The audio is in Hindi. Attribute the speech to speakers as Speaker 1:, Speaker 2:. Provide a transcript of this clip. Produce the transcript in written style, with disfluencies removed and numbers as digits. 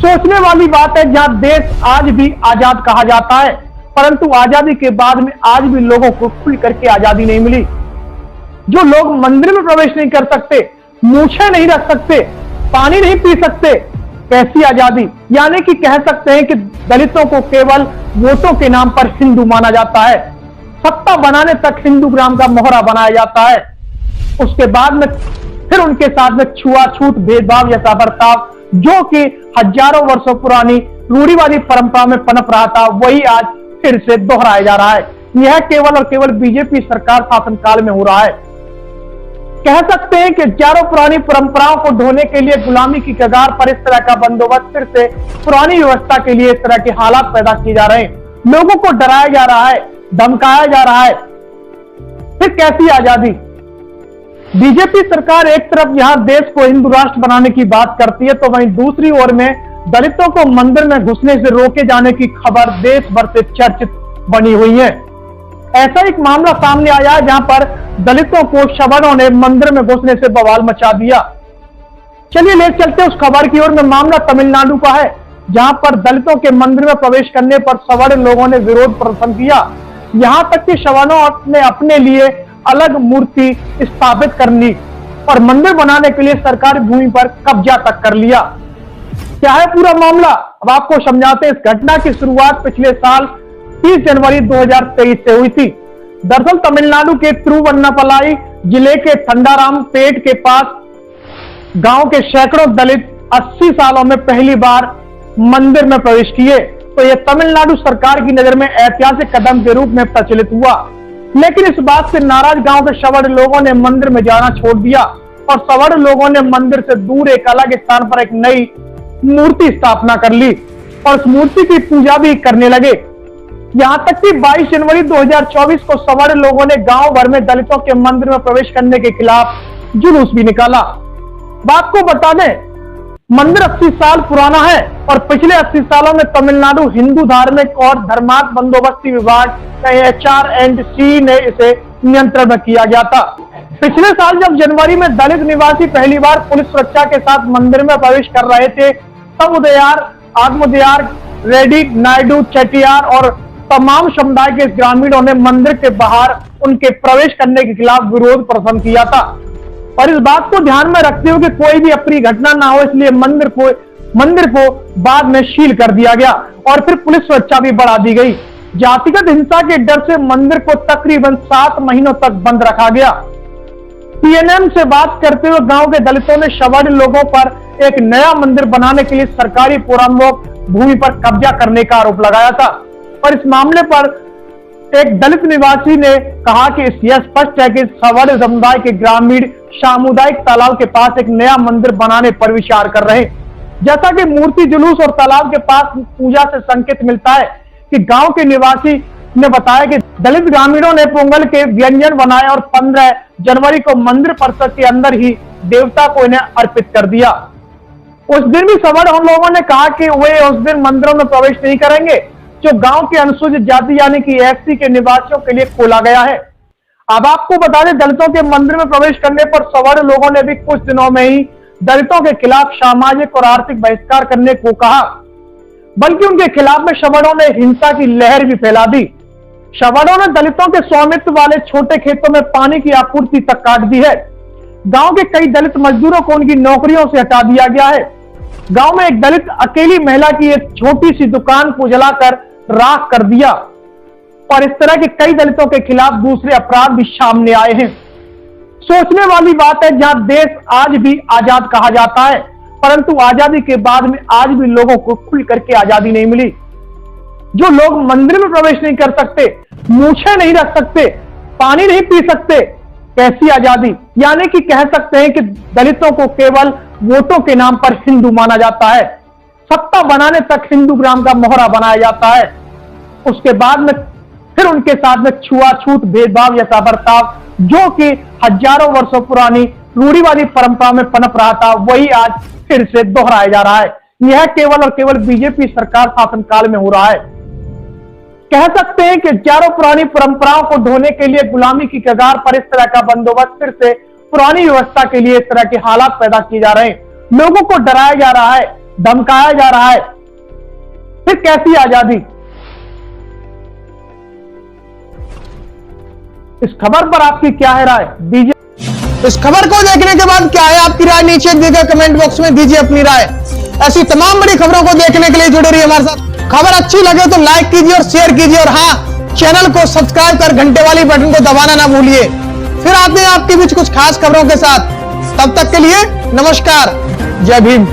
Speaker 1: सोचने वाली बात है, जहां देश आज भी आजाद कहा जाता है, परंतु आजादी के बाद में आज भी लोगों को खुल करके आजादी नहीं मिली। जो लोग मंदिर में प्रवेश नहीं कर सकते, मूछें नहीं रख सकते, पानी नहीं पी सकते, कैसी आजादी। यानी कि कह सकते हैं कि दलितों को केवल वोटों के नाम पर हिंदू माना जाता है, सत्ता बनाने तक हिंदू ग्राम का मोहरा बनाया जाता है, उसके बाद में फिर उनके साथ में छुआछूत, भेदभाव या बर्ताव जो कि हजारों वर्षों पुरानी रूढ़िवादी परंपरा में पनप रहा था, वही आज फिर से दोहराया जा रहा है। यह केवल और केवल बीजेपी सरकार शासनकाल में हो रहा है। कह सकते हैं कि हजारों पुरानी परंपराओं को ढोने के लिए गुलामी की कगार पर इस तरह का बंदोबस्त, फिर से पुरानी व्यवस्था के लिए इस तरह के हालात पैदा किए जा रहे हैं। लोगों को डराया जा रहा है, धमकाया जा रहा है, फिर कैसी आजादी। बीजेपी सरकार एक तरफ यहां देश को हिंदू राष्ट्र बनाने की बात करती है, तो वहीं दूसरी ओर में दलितों को मंदिर में घुसने से रोके जाने की खबर देश भर से चर्चित बनी हुई है। ऐसा एक मामला सामने आया है जहां पर दलितों को सवर्णों ने मंदिर में घुसने से बवाल मचा दिया। चलिए ले चलते उस खबर की ओर में। मामला तमिलनाडु का है, जहां पर दलितों के मंदिर में प्रवेश करने पर सवर्ण लोगों ने विरोध प्रदर्शन किया। यहां तक कि सवर्णों ने अपने लिए अलग मूर्ति स्थापित कर ली और मंदिर बनाने के लिए सरकारी भूमि पर कब्जा तक कर लिया। क्या है पूरा मामला, अब आपको समझाते हैं। इस घटना की शुरुआत पिछले साल 30 जनवरी 2023 से हुई थी। दरअसल तमिलनाडु के तिरुवन्नापलाई जिले के थंडारामपेट के पास गांव के सैकड़ों दलित 80 सालों में पहली बार मंदिर में प्रवेश किए, तो यह तमिलनाडु सरकार की नजर में ऐतिहासिक कदम के रूप में प्रचलित हुआ। लेकिन इस बात से नाराज गांव के सवर्ण लोगों ने मंदिर में जाना छोड़ दिया और सवर्ण लोगों ने मंदिर से दूर एक अलग स्थान पर एक नई मूर्ति स्थापना कर ली और उस मूर्ति की पूजा भी करने लगे। यहां तक कि 22 जनवरी 2024 को सवर्ण लोगों ने गांव भर में दलितों के मंदिर में प्रवेश करने के खिलाफ जुलूस भी निकाला। बात को बता दें, मंदिर 80 साल पुराना है और पिछले 80 सालों में तमिलनाडु हिंदू धार्मिक और धर्मार्थ बंदोबस्ती विभाग HRC ने इसे नियंत्रण में किया गया था। पिछले साल जब जनवरी में दलित निवासी पहली बार पुलिस सुरक्षा के साथ मंदिर में प्रवेश कर रहे थे, तब उदयार, आत्मोदयार, रेड्डी, नायडू, चेटियार और तमाम समुदाय के ग्रामीणों ने मंदिर के बाहर उनके प्रवेश करने के खिलाफ विरोध प्रदर्शन किया था। और इस बात को ध्यान में रखते हुए कि कोई भी अप्रिय घटना ना हो, इसलिए मंदिर को बाद में सील कर दिया गया और फिर पुलिस सुरक्षा भी बढ़ा दी गई। जातिगत हिंसा के डर से मंदिर को तकरीबन 7 महीनों तक बंद रखा गया। PNM से बात करते हुए गांव के दलितों ने सवर्ण लोगों पर एक नया मंदिर बनाने के लिए सरकारी पुराणोक भूमि पर कब्जा करने का आरोप लगाया था। और इस मामले पर एक दलित निवासी ने कहा कि यह स्पष्ट है कि सवर्ण समुदाय के ग्रामीण सामुदायिक तालाब के पास एक नया मंदिर बनाने पर विचार कर रहे हैं। जैसा कि मूर्ति जुलूस और तालाब के पास पूजा से संकेत मिलता है कि गांव के निवासी ने बताया कि दलित ग्रामीणों ने पोंगल के व्यंजन बनाए और 15 जनवरी को मंदिर परिसर के अंदर ही देवता को इन्हें अर्पित कर दिया। उस दिन भी सवर्ण हम लोगों ने कहा कि वे उस दिन मंदिरों में प्रवेश नहीं करेंगे जो गांव के अनुसूचित जाति यानी कि SC के निवासियों के लिए खोला गया है। अब आपको बता दें, दलितों के मंदिर में प्रवेश करने पर सवर्ण लोगों ने भी कुछ दिनों में ही दलितों के खिलाफ सामाजिक और आर्थिक बहिष्कार करने को कहा, बल्कि उनके खिलाफ में सवर्णों ने हिंसा की लहर भी फैला दी। सवर्णों ने दलितों के स्वामित्व वाले छोटे खेतों में पानी की आपूर्ति तक काट दी है। गांव के कई दलित मजदूरों को उनकी नौकरियों से हटा दिया गया है। गांव में एक दलित अकेली महिला की एक छोटी सी दुकान को जलाकर राख कर दिया और इस तरह के कई दलितों के खिलाफ दूसरे अपराध भी सामने आए हैं। सोचने वाली बात है, जहां देश आज भी आजाद कहा जाता है, परंतु आजादी के बाद में आज भी लोगों को खुल करके आजादी नहीं मिली। जो लोग मंदिर में प्रवेश नहीं कर सकते, मूछें नहीं रख सकते, पानी नहीं पी सकते, कैसी आजादी। यानी कि कह सकते हैं कि दलितों को केवल वोटों के नाम पर हिंदू माना जाता है, सत्ता बनाने तक हिंदू ग्राम का मोहरा बनाया जाता है, उसके बाद में फिर उनके साथ में छुआछूत, भेदभाव या बर्ताव जो कि हजारों वर्षों पुरानी रूढ़िवादी परंपरा में पनप रहा था, वही आज फिर से दोहराया जा रहा है। यह केवल और केवल बीजेपी सरकार शासनकाल में हो रहा है। कह सकते हैं कि हजारों पुरानी परंपराओं को ढोने के लिए गुलामी की कगार पर इस तरह का बंदोबस्त, फिर से पुरानी व्यवस्था के लिए इस तरह के हालात पैदा किए जा रहे हैं। लोगों को डराया जा रहा है, धमकाया जा रहा है, फिर कैसी आजादी? इस खबर पर आपकी क्या है राय? दीजिए।
Speaker 2: इस खबर को देखने के बाद क्या है आपकी राय? नीचे दिए गए कमेंट बॉक्स में दीजिए अपनी राय। ऐसी तमाम बड़ी खबरों को देखने के लिए जुड़े रहिए हमारे साथ। खबर अच्छी लगे तो लाइक कीजिए और शेयर कीजिए, और हाँ, चैनल को सब्सक्राइब कर घंटे वाली बटन को दबाना ना भूलिए। फिर आते हैं आपके बीच कुछ खास खबरों के साथ। तब तक के लिए नमस्कार, जय भीम।